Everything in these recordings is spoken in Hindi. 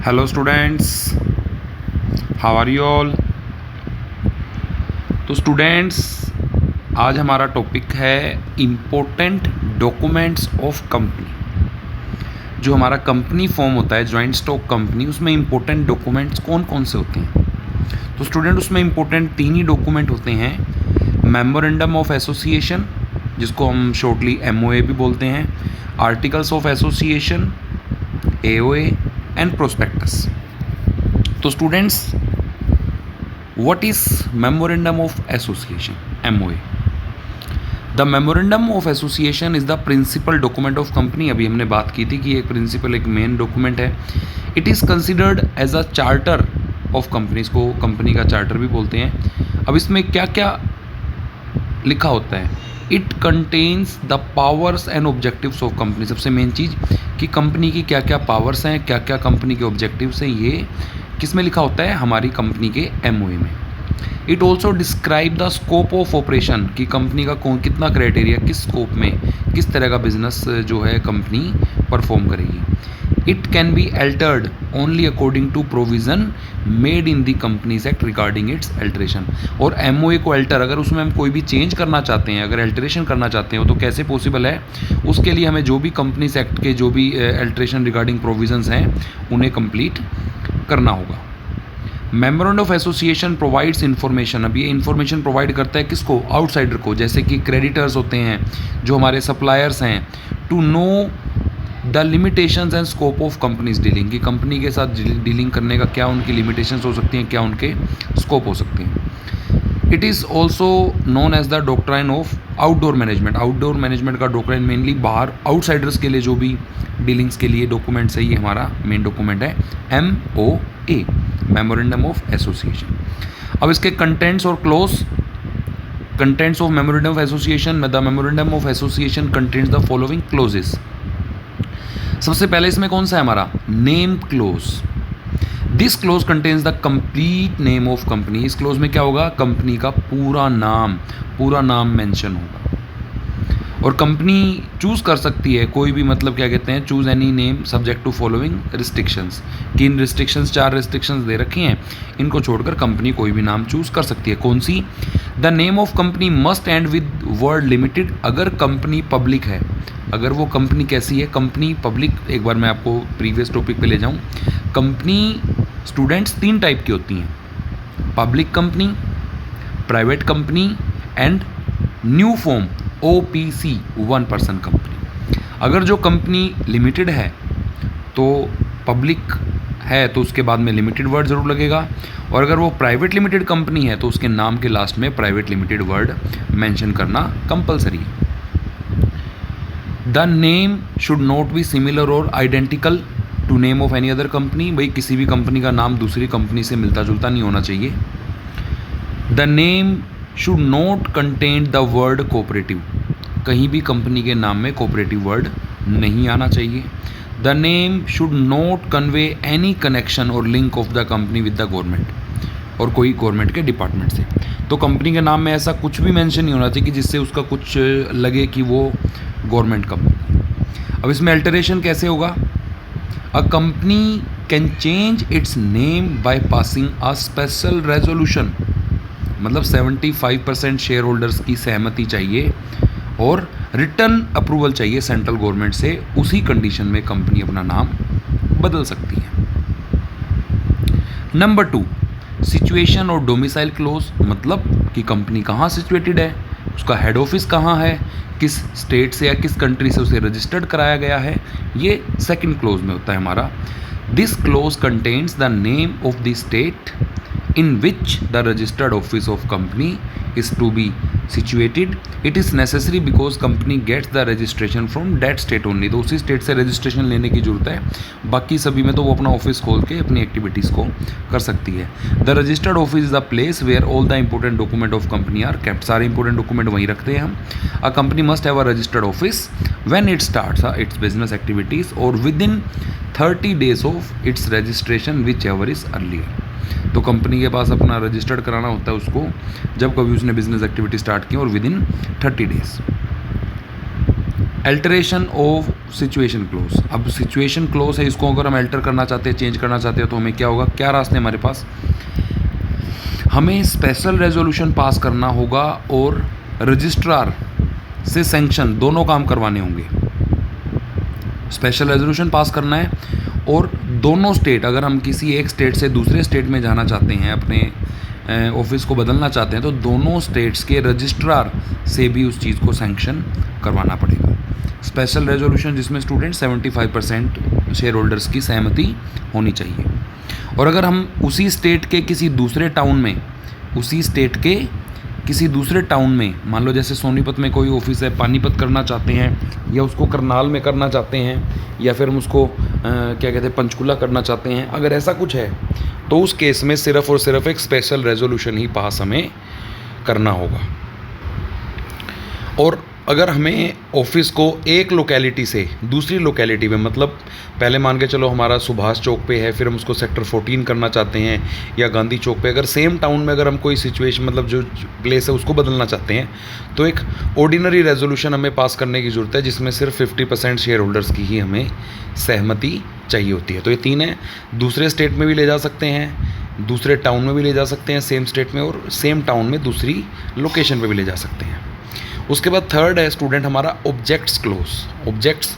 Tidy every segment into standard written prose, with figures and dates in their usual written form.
Hello students, how are you all. तो स्टूडेंट्स, आज हमारा टॉपिक है इम्पोर्टेंट डॉक्यूमेंट्स ऑफ कंपनी। जो हमारा कंपनी फॉर्म होता है जॉइंट स्टॉक कंपनी, उसमें इम्पोर्टेंट डॉक्यूमेंट्स कौन कौन से होते हैं। तो स्टूडेंट, उसमें इम्पोर्टेंट 3 ही डॉक्यूमेंट होते हैं। मेमोरेंडम ऑफ एसोसिएशन, जिसको हम शॉर्टली MOA भी बोलते हैं, articles of association AOA and prospectus. तो students, what is memorandum of association MOA? The memorandum of association is the principal document of company. अभी हमने बात की थी कि एक प्रिंसिपल, एक मेन डॉक्यूमेंट है। It is considered as a charter of company, इसको कंपनी का चार्टर भी बोलते हैं। अब इसमें क्या क्या लिखा होता है? It contains the powers and objectives of company. सबसे मेन चीज़ कि कंपनी की क्या क्या पावर्स हैं, क्या क्या कंपनी के ऑब्जेक्टिव्स हैं, ये किस में लिखा होता है? हमारी कंपनी के MOA में। It also describe the scope of operation, कि कंपनी का कौन कितना क्राइटेरिया, किस स्कोप में, किस तरह का बिजनेस जो है कंपनी परफॉर्म करेगी। It can be altered only according to provision made in the companies act regarding its alteration. और MOA को अल्टर, अगर उसमें हम कोई भी चेंज करना चाहते हैं, अगर अल्टरेशन करना चाहते हो, तो कैसे पॉसिबल है? उसके लिए हमें जो भी कंपनीज एक्ट के जो भी अल्टरेशन रिगार्डिंग प्रोविजंस हैं, उन्हें कंप्लीट करना होगा। Memorandum of association provides information. अब ये इन्फॉर्मेशन प्रोवाइड करता है किसको? आउटसाइडर को, जैसे कि क्रेडिटर्स होते हैं, जो हमारे सप्लायर्स हैं, to know the limitations and scope of companies dealing, कि कंपनी के साथ डीलिंग करने का क्या उनकी लिमिटेशंस हो सकती हैं, क्या उनके स्कोप हो सकते हैं। It is also known as the doctrine of outdoor management. Outdoor management का डॉक्ट्राइन मेनली बाहर आउटसाइडर्स के लिए जो भी डीलिंग्स के लिए डॉक्यूमेंट्स है, ये हमारा मेन डॉक्यूमेंट है MOA, मेमोरेंडम ऑफ एसोसिएशन। अब इसके कंटेंट्स और clause. Contents of memorandum of association, the memorandum of association contents the following clauses. सबसे पहले इसमें कौन सा है हमारा? Name clause. This clause contents the complete name of company. इस क्लोज में क्या होगा? कंपनी का पूरा नाम मेंशन होगा। और कंपनी चूज़ कर सकती है कोई भी, मतलब क्या कहते हैं, choose any name subject to following restrictions, कि इन रिस्ट्रिक्शंस 4 रिस्ट्रिक्शंस दे रखी हैं, इनको छोड़कर कंपनी कोई भी नाम चूज़ कर सकती है। कौन सी? The name of company must end with word limited. अगर कंपनी पब्लिक है, अगर वो कंपनी कैसी है? Company public. एक बार मैं आपको प्रीवियस टॉपिक पे ले जाऊँ। कंपनी स्टूडेंट्स 3 टाइप की होती हैं: public company, private company and new form OPC, 1 person company. अगर जो कंपनी लिमिटेड है तो पब्लिक है, तो उसके बाद में लिमिटेड वर्ड ज़रूर लगेगा। और अगर वो प्राइवेट लिमिटेड कंपनी है तो उसके नाम के लास्ट में प्राइवेट लिमिटेड वर्ड मेंशन करना कंपलसरी है। The name should not be similar और identical to name of any other company. भाई, किसी भी कंपनी का नाम दूसरी कंपनी से मिलता जुलता नहीं होना चाहिए। The name should not contain the word cooperative. कहीं भी कंपनी के नाम में कोऑपरेटिव वर्ड नहीं आना चाहिए। The name should not convey any connection और link of the company with the government, और कोई गवर्नमेंट के डिपार्टमेंट से। तो कंपनी के नाम में ऐसा कुछ भी मेंशन नहीं होना चाहिए कि जिससे उसका कुछ लगे कि वो गवर्नमेंट कंपनी। अब इसमें अल्टरेशन कैसे होगा? A company can change it's name by passing a special resolution. मतलब 75% शेयर होल्डर्स की सहमति चाहिए और रिटर्न अप्रूवल चाहिए सेंट्रल गवर्नमेंट से। उसी कंडीशन में कंपनी अपना नाम बदल सकती है। नंबर 2, सिचुएशन और डोमिसाइल क्लोज। मतलब कि कंपनी कहाँ सिचुएटेड है, उसका हेड ऑफिस कहाँ है, किस स्टेट से या किस कंट्री से उसे रजिस्टर्ड कराया गया है, ये सेकंड क्लोज में होता है हमारा। This clause contents the name of the state in which the registered office of company is to be situated. It is necessary because company gets the registration from that state only. तो उसी स्टेट से रजिस्ट्रेशन लेने की ज़रूरत है, बाकी सभी में तो वो अपना ऑफिस खोल के अपनी एक्टिविटीज़ को कर सकती है। The registered office is the place where all the important document of company are kept. सारे इंपॉर्टेंट डॉक्यूमेंट वहीं रखते हैं हम। A company must have a registered office when it starts its business activities और within 30 days of its registration whichever is earlier. तो कंपनी के पास अपना रजिस्टर्ड कराना होता है उसको जब कभी उसने बिजनेस एक्टिविटी स्टार्ट की, और within 30 days। Alteration of situation close. अब सिचुएशन क्लोज है, इसको अगर हम अल्टर करना चाहते हैं, चेंज करना चाहते हैं, तो हमें क्या होगा, क्या रास्ते हमारे पास, हमें स्पेशल रेजोल्यूशन पास करना होगा और रजिस्ट्रार से सैंक्शन दोनों काम करवाने होंगे। स्पेशल रेजोल्यूशन पास करना है और दोनों स्टेट, अगर हम किसी एक स्टेट से दूसरे स्टेट में जाना चाहते हैं, अपने ऑफिस को बदलना चाहते हैं, तो दोनों स्टेट्स के रजिस्ट्रार से भी उस चीज़ को सैंक्शन करवाना पड़ेगा। स्पेशल रेजोल्यूशन जिसमें स्टूडेंट 75% शेयर होल्डर्स की सहमति होनी चाहिए। और अगर हम उसी स्टेट के किसी दूसरे टाउन में, उसी स्टेट के किसी दूसरे टाउन में, मान लो जैसे सोनीपत में कोई ऑफिस है, पानीपत करना चाहते हैं, या उसको करनाल में करना चाहते हैं, या फिर हम उसको क्या कहते हैं, पंचकुला करना चाहते हैं, अगर ऐसा कुछ है तो उस केस में सिर्फ और सिर्फ एक स्पेशल रेजोल्यूशन ही पास हमें करना होगा। और अगर हमें ऑफिस को एक लोकेलिटी से दूसरी लोकेलिटी में, मतलब पहले मान के चलो हमारा सुभाष चौक पे है, फिर हम उसको सेक्टर 14 करना चाहते हैं, या गांधी चौक पे, अगर सेम टाउन में अगर हम कोई सिचुएशन, मतलब जो प्लेस है उसको बदलना चाहते हैं, तो एक ऑर्डिनरी रेजोल्यूशन हमें पास करने की ज़रूरत है, जिसमें सिर्फ 50% शेयर होल्डर्स की ही हमें सहमति चाहिए होती है। तो ये 3 है। दूसरे स्टेट में भी ले जा सकते हैं, दूसरे टाउन में भी ले जा सकते हैं, सेम स्टेट में, और सेम टाउन में दूसरी लोकेशन पे भी ले जा सकते हैं। उसके बाद थर्ड है स्टूडेंट हमारा objects close. Objects,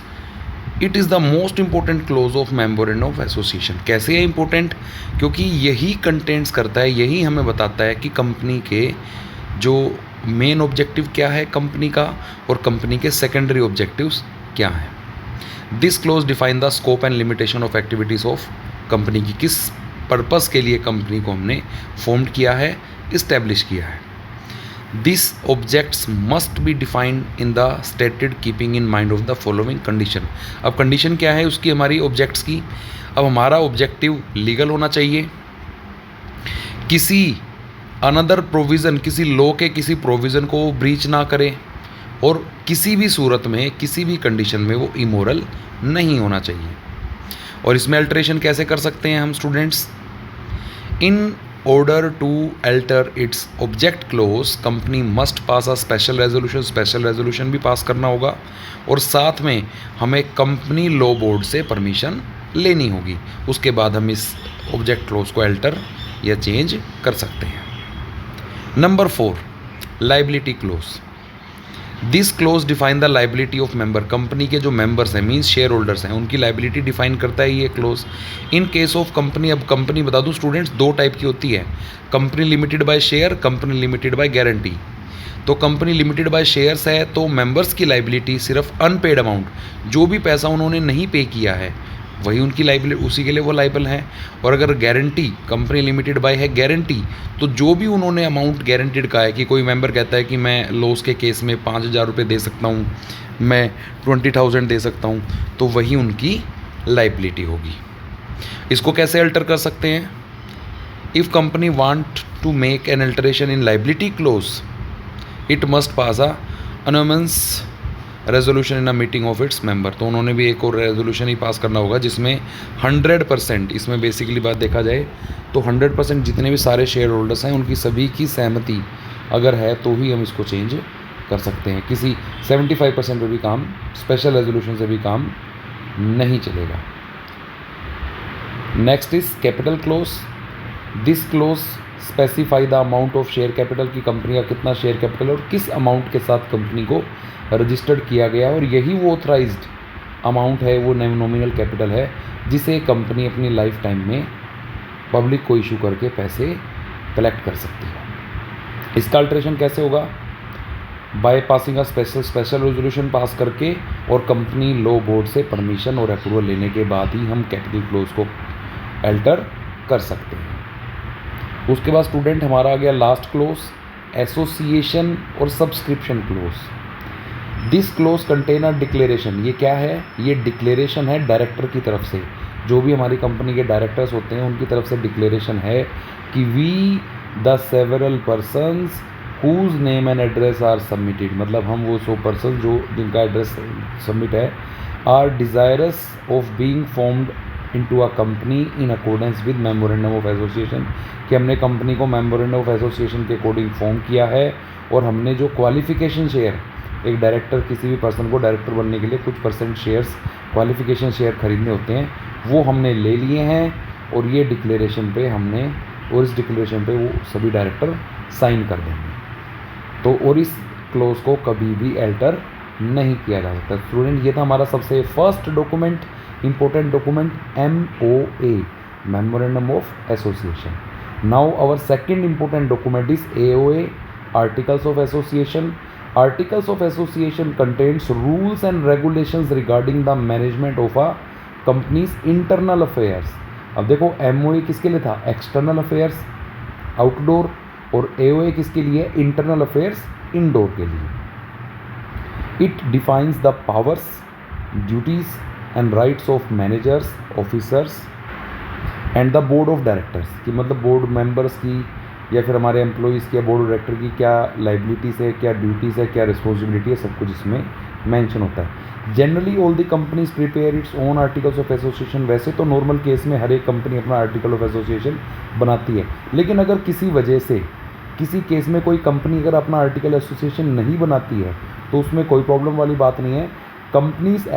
it is the most important close of memorandum of association. कैसे है इंपॉर्टेंट? क्योंकि यही कंटेंट्स करता है, यही हमें बताता है कि कंपनी के जो मेन ऑब्जेक्टिव क्या है कंपनी का, और कंपनी के सेकेंडरी ऑब्जेक्टिव्स क्या हैं। This clause define the scope and limitation of activities of company की, किस पर्पस के लिए कंपनी को हमने फॉर्म किया है, इस्टेब्लिश किया है। This objects must be defined in the stated keeping in mind of the following condition. अब कंडीशन क्या है उसकी, हमारी ऑब्जेक्ट्स की? अब हमारा ऑब्जेक्टिव लीगल होना चाहिए, किसी अनदर प्रोविज़न, किसी लॉ के किसी प्रोविज़न को ब्रीच ना करे, और किसी भी सूरत में, किसी भी कंडीशन में वो इमोरल नहीं होना चाहिए। और इसमें अल्टरेशन कैसे कर सकते हैं हम students? In order to alter its object clause, company must pass a special resolution. Special resolution भी पास करना होगा, और साथ में हमें कंपनी लॉ बोर्ड से परमिशन लेनी होगी। उसके बाद हम इस ऑब्जेक्ट क्लोज को अल्टर या चेंज कर सकते हैं। Number 4, liability clause. This clause define the liability of member. Company के जो मेंबर्स हैं, मीन्स शेयर होल्डर्स हैं, उनकी लाइबिलिटी डिफाइन करता है ये close. In case of company, अब कंपनी बता दूं स्टूडेंट्स, 2 टाइप की होती है, company limited bye share, company limited by guarantee. तो कंपनी लिमिटेड बाय शेयर्स है तो मेंबर्स की लाइबिलिटी सिर्फ अनपेड अमाउंट, जो भी पैसा उन्होंने नहीं पे किया है वही उनकी लाइबिलिटी, उसी के लिए वो लाइबल हैं। और अगर गारंटी, कंपनी लिमिटेड बाय है गारंटी, तो जो भी उन्होंने अमाउंट गारंटीड का है, कि कोई मेंबर कहता है कि मैं लॉस के केस में 5,000 रुपये दे सकता हूँ, मैं 20,000 दे सकता हूँ, तो वही उनकी लाइबिलिटी होगी। इसको कैसे अल्टर कर सकते हैं? If company want to make an alteration in liability clause, it must pass a unanimous resolution in a meeting of its member. तो उन्होंने भी एक और रेजोल्यूशन ही पास करना होगा, जिसमें 100%, इसमें बेसिकली बात देखा जाए तो 100% जितने भी सारे शेयर होल्डर्स हैं उनकी सभी की सहमति अगर है तो ही हम इसको चेंज कर सकते हैं। किसी 75% पे भी काम, स्पेशल रेजोल्यूशन से भी काम नहीं चलेगा। Next is capital close. This close specify the amount of share capital, की कंपनी का कितना शेयर कैपिटल और किस अमाउंट के साथ कंपनी को रजिस्टर्ड किया गया, और यही वो ऑथराइज्ड अमाउंट है, वो नॉमिनल कैपिटल है जिसे कंपनी अपनी लाइफ टाइम में पब्लिक को इशू करके पैसे कलेक्ट कर सकती है। इसका अल्टरेशन कैसे होगा? By passing a special resolution pass करके, और कंपनी लॉ बोर्ड से परमिशन और अप्रूवल लेने के बाद ही हम कैपिटल क्लोज को अल्टर कर सकते हैं। उसके बाद स्टूडेंट हमारा आ गया लास्ट क्लोज, एसोसिएशन और subscription close. This close contain a declaration. ये क्या है? ये डिक्लेरेशन है डायरेक्टर की तरफ से, जो भी हमारी कंपनी के डायरेक्टर्स होते हैं उनकी तरफ से डिक्लेरेशन है कि we the several persons whose name and address are submitted, मतलब हम वो 100 पर्सन जो जिनका एड्रेस सबमिट है, are desirous of being formed into a company in accordance with memorandum of association, कि हमने कंपनी को मेमोरेंडम ऑफ एसोसिएशन के अकॉर्डिंग फॉर्म किया है, और हमने जो क्वालिफिकेशन शेयर एक डायरेक्टर किसी भी पर्सन को डायरेक्टर बनने के लिए कुछ परसेंट शेयर्स, क्वालिफिकेशन शेयर खरीदने होते हैं, वो हमने ले लिए हैं और ये डिक्लेरेशन पे हमने, और इस डिक्लेरेशन पे वो सभी डायरेक्टर साइन कर देंगे। तो और इस क्लोज को कभी भी अल्टर नहीं किया जा सकता। स्टूडेंट ये था हमारा सबसे first document, important document, MOA, memorandum of association. Now our second important document is AOA, articles of association. Articles of association contains rules and regulations regarding the management of a company's internal affairs। अब देखो MOA किसके लिए था? एक्सटर्नल अफेयर्स, आउटडोर, और AOA किसके लिए? इंटरनल अफेयर्स, इनडोर के लिए। It defines the powers, duties and rights of managers, officers and the board of directors, कि मतलब बोर्ड मेंबर्स की या फिर हमारे एम्प्लॉयज़ की या बोर्ड ऑफ डायरेक्टर की क्या लाइबिलिटीज़ है, क्या ड्यूटीज़ है, क्या रिस्पॉन्सिबिलिटी है, सब कुछ इसमें मेंशन होता है। Generally all the companies prepare its own articles of association. वैसे तो नॉर्मल केस में हर एक कंपनी अपना आर्टिकल ऑफ एसोसिएशन बनाती है, लेकिन अगर किसी वजह से किसी केस में कोई कंपनी अगर अपना आर्टिकल एसोसिएशन नहीं बनाती है तो उसमें कोई प्रॉब्लम वाली बात नहीं है। कंपनीज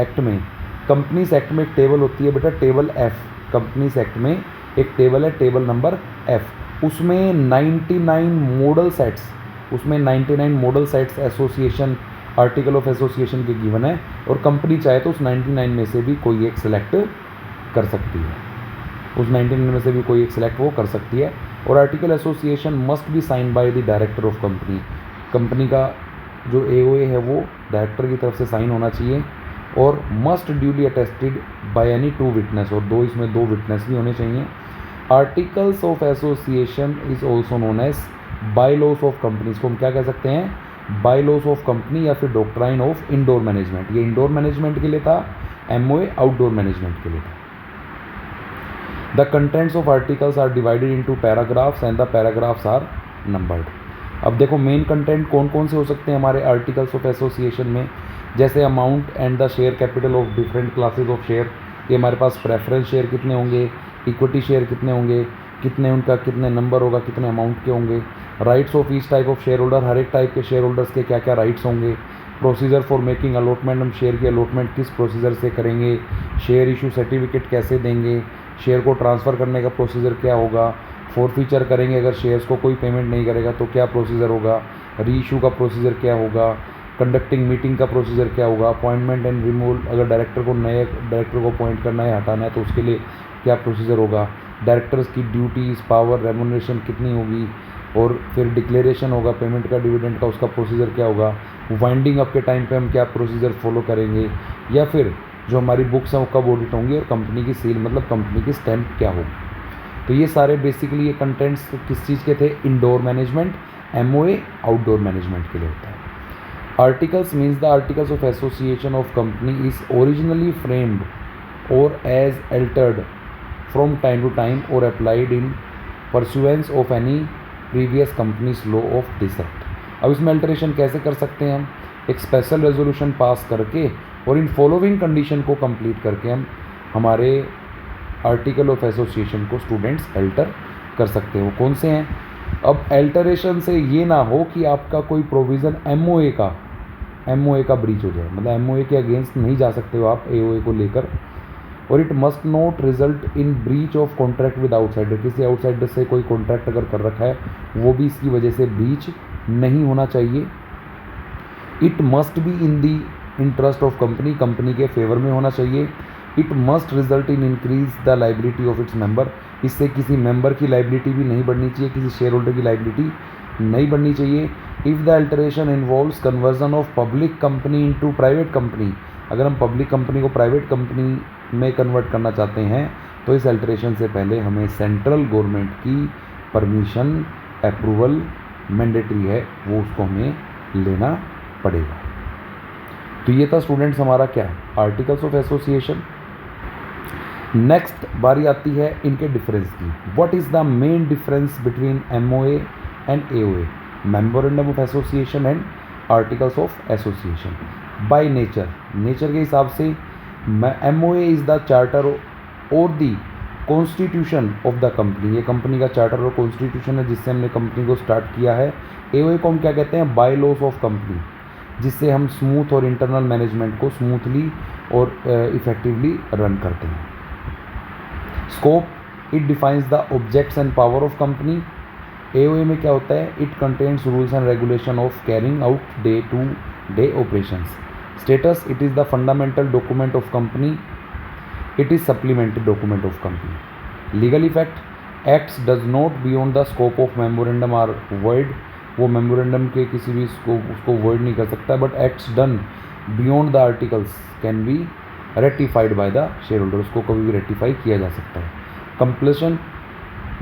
एक्ट में एक टेबल होती है बेटा, टेबल F। कंपनीज एक्ट में एक टेबल है, टेबल नंबर F। उसमें 99 model sets association, article of association के गिवन है, और कंपनी चाहे तो उस 99 में से भी कोई एक सिलेक्ट कर सकती है, उस 99 में से भी कोई एक सिलेक्ट वो कर सकती है। और article association must be sign by the director of company. Company का जो AOA है वो डायरेक्टर की तरफ से साइन होना चाहिए, और must duly attested by any 2 witness, और इसमें 2 विटनेस भी होने चाहिए। Articles of association is also known as bylaws of company. इसको हम क्या कह सकते हैं? बायलॉज ऑफ कंपनी, या फिर डॉक्ट्राइन ऑफ इंडोर मैनेजमेंट। ये इंडोर मैनेजमेंट के लिए था, MOA आउटडोर मैनेजमेंट के लिए था। The contents of articles are divided into paragraphs and the paragraphs are numbered. अब देखो मेन कंटेंट कौन कौन से हो सकते हैं हमारे आर्टिकल्स ऑफ एसोसिएशन में, जैसे amount and the share capital of different classes of share, कि हमारे पास प्रेफरेंस शेयर कितने होंगे, इक्विटी शेयर कितने होंगे, कितने उनका कितने नंबर होगा, कितने अमाउंट के होंगे, rights of each type of share holder, हर एक टाइप के शेयर होल्डर्स के क्या क्या राइट्स होंगे, प्रोसीजर फॉर मेकिंग अलॉटमेंट, हम शेयर की अलॉटमेंट किस प्रोसीजर से करेंगे, शेयर इशू सर्टिफिकेट कैसे देंगे, शेयर को ट्रांसफ़र करने का प्रोसीजर क्या होगा, फॉरफीचर करेंगे अगर शेयर्स को कोई पेमेंट नहीं करेगा तो क्या प्रोसीजर होगा, री इशू का प्रोसीजर क्या होगा, कंडक्टिंग मीटिंग का प्रोसीजर क्या होगा, अपॉइंटमेंट एंड रिमूवल, अगर डायरेक्टर को नए डायरेक्टर को अपॉइंट करना है, हटाना है, तो उसके लिए क्या प्रोसीजर होगा, डायरेक्टर्स की ड्यूटीज़, पावर, रेमुनरेशन कितनी होगी, और फिर डिक्लेरेशन होगा पेमेंट का, डिविडेंड का, उसका प्रोसीजर क्या होगा, वाइंडिंग अप के टाइम पे हम क्या प्रोसीजर फॉलो करेंगे, या फिर जो हमारी बुक्स हैं वो कब ऑडिट होंगी, और कंपनी की सील मतलब कंपनी की स्टैंप क्या होगी। तो ये सारे बेसिकली ये कंटेंट्स किस चीज़ के थे? Indoor management. MOA outdoor management के लिए होता है। Articles means the articles of association of company is originally framed और as altered from time to time और applied in pursuance of any previous companies law of this act. अब इसमें अल्टरेशन कैसे कर सकते हैं हम? एक स्पेशल रेजोल्यूशन पास करके और इन फॉलोइंग कंडीशन को कंप्लीट करके हम हमारे आर्टिकल ऑफ एसोसिएशन को स्टूडेंट्स अल्टर कर सकते हैं। वो कौन से हैं? अब अल्टरेशन से ये ना हो कि आपका कोई प्रोविज़न MOA का ब्रीच हो जाए, मतलब MOA के अगेंस्ट नहीं जा सकते हो आप AOA को लेकर। और it must not result in breach of contract with outsider, किसी आउटसाइडर से कोई कॉन्ट्रैक्ट अगर कर रखा है वो भी इसकी वजह से ब्रीच नहीं होना चाहिए। It must be in the interest of company, company के फेवर में होना चाहिए। It must result in increase the liability of its member, इससे किसी मेंबर की लाइबिलिटी भी नहीं बढ़नी चाहिए, किसी शेयर होल्डर की लाइबिलिटी नहीं बढ़नी चाहिए। If the alteration involves conversion of public company into private company, अगर हम पब्लिक कंपनी को प्राइवेट कंपनी में कन्वर्ट करना चाहते हैं तो इस अल्टरेशन से पहले हमें सेंट्रल गवर्नमेंट की परमिशन, अप्रूवल मैंडेटरी है, वो उसको हमें लेना पड़ेगा। तो ये था स्टूडेंट्स हमारा क्या, आर्टिकल्स ऑफ एसोसिएशन। नेक्स्ट बारी आती है इनके डिफरेंस की। What is the main difference between MOA and AOA, memorandum of association and articles of association. By nature के हिसाब से MOA इज़ द चार्टर और the constitution of the company, ये कंपनी का चार्टर और कॉन्स्टिट्यूशन है जिससे हमने कंपनी को स्टार्ट किया है। AOA को हम क्या कहते हैं? By laws of company. जिससे हम स्मूथ और इंटरनल मैनेजमेंट को स्मूथली और इफेक्टिवली रन करते हैं। Scope, it defines the objects and power of company. AOA में क्या होता है, it contains rules and regulation of carrying out day to day operations. Status, it is the fundamental document of company, it is supplementary document of company. Legal effect, acts does not beyond the scope of memorandum are void, वो मेमोरेंडम के किसी भी स्कोप उसको वॉइड नहीं कर सकता, but acts done beyond the articles can be ratified by the share holder, उसको कभी भी रेटिफाई किया जा सकता है। कंप्लीशन,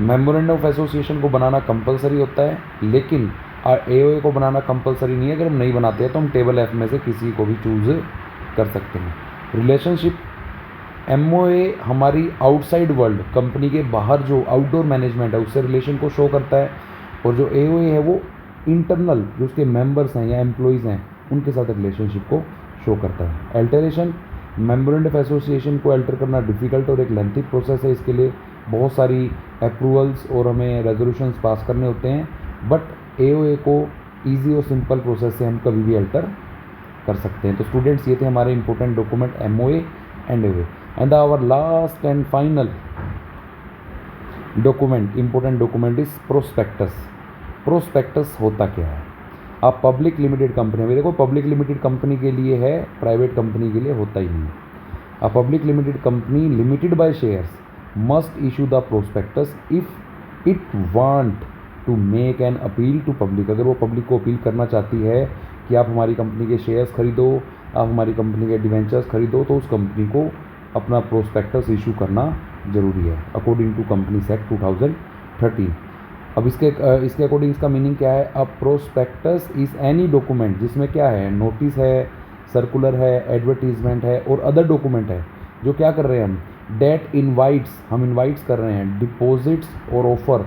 मेमोरेंडम ऑफ एसोसिएशन को बनाना कंपलसरी होता है, लेकिन एओए को बनाना कंपलसरी नहीं है। अगर हम नहीं बनाते हैं तो हम टेबल एफ में से किसी को भी चूज़ कर सकते हैं। रिलेशनशिप, एमओए हमारी आउटसाइड वर्ल्ड, कंपनी के बाहर जो आउटडोर मैनेजमेंट है उससे रिलेशन को शो करता है, और जो एओए है वो इंटरनल जो उसके मेंबर्स हैं या एम्प्लॉयज़ हैं उनके साथ रिलेशनशिप को शो करता है। अल्टरेशन, मेमोरेंडम ऑफ एसोसिएशन को अल्टर करना डिफ़िकल्ट और एक लेंथी प्रोसेस है, इसके लिए बहुत सारी अप्रूवल्स और हमें रेजोल्यूशंस पास करने होते हैं, बट एओए को ईजी और सिंपल प्रोसेस से हम कभी भी अल्टर कर सकते हैं। तो स्टूडेंट्स, ये थे हमारे important document MOA and AOA. And our last and final document, important document is prospectus. Prospectus होता क्या है? आप पब्लिक लिमिटेड कंपनी में देखो, पब्लिक लिमिटेड कंपनी के लिए है, प्राइवेट कंपनी के लिए होता ही नहीं। A public limited company limited by shares must issue the prospectus if it want to make an appeal to public. अगर वो पब्लिक को अपील करना चाहती है कि आप हमारी कंपनी के शेयर्स खरीदो, आप हमारी कंपनी के डिवेंचर्स खरीदो, तो उस कंपनी को अपना प्रोस्पेक्टस इशू करना जरूरी है अकॉर्डिंग टू कंपनीज एक्ट 2013। अब इसके अकॉर्डिंग इसका मीनिंग क्या है? अब प्रोस्पेक्टस इज़ एनी डॉक्यूमेंट जिसमें क्या है, नोटिस है, सर्कुलर है, एडवर्टीजमेंट है और अदर डॉक्यूमेंट है, जो क्या कर रहे हैं हम, डेट इनवाइट्स, हम इनवाइट्स कर रहे हैं डिपॉजिट्स और offer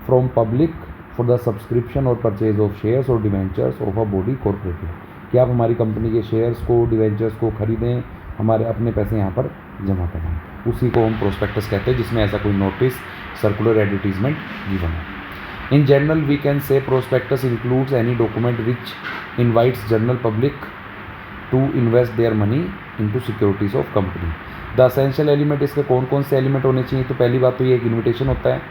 from public for the subscription और परचेज ऑफ शेयर्स और debentures of a body corporative, कि आप हमारी कंपनी के शेयर्स को, डिवेंचर्स को खरीदें, हमारे अपने पैसे यहाँ पर जमा करें। उसी को हम प्रोस्पेक्टस कहते हैं, जिसमें ऐसा कोई नोटिस, सर्कुलर, एडवर्टीजमेंट गिवन है। In general, we can say prospectus includes any document which invites general public to invest their money into securities of company. The essential element, इसके कौन कौन से एलिमेंट होने चाहिए? तो पहली बात तो ये एक इन्विटेशन होता है,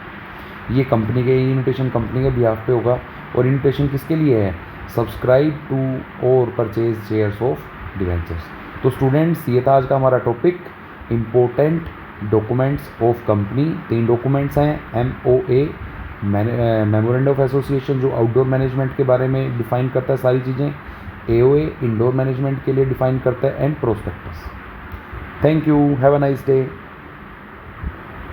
ये कंपनी के इन्विटेशन कंपनी के बिहाफ पे होगा, और इन्विटेशन किसके लिए है? सब्सक्राइब टू और परचेज शेयर्स ऑफ डिवेंचर्स। तो स्टूडेंट्स, ये था आज का हमारा topic, important documents of company. 3 documents हैं, एमओए मेमोरेंडम ऑफ एसोसिएशन जो आउटडोर मैनेजमेंट के बारे में डिफाइन करता है सारी चीज़ें, एओए इंडोर मैनेजमेंट के लिए डिफाइन करता है, and prospectus. Thank you, have a nice day.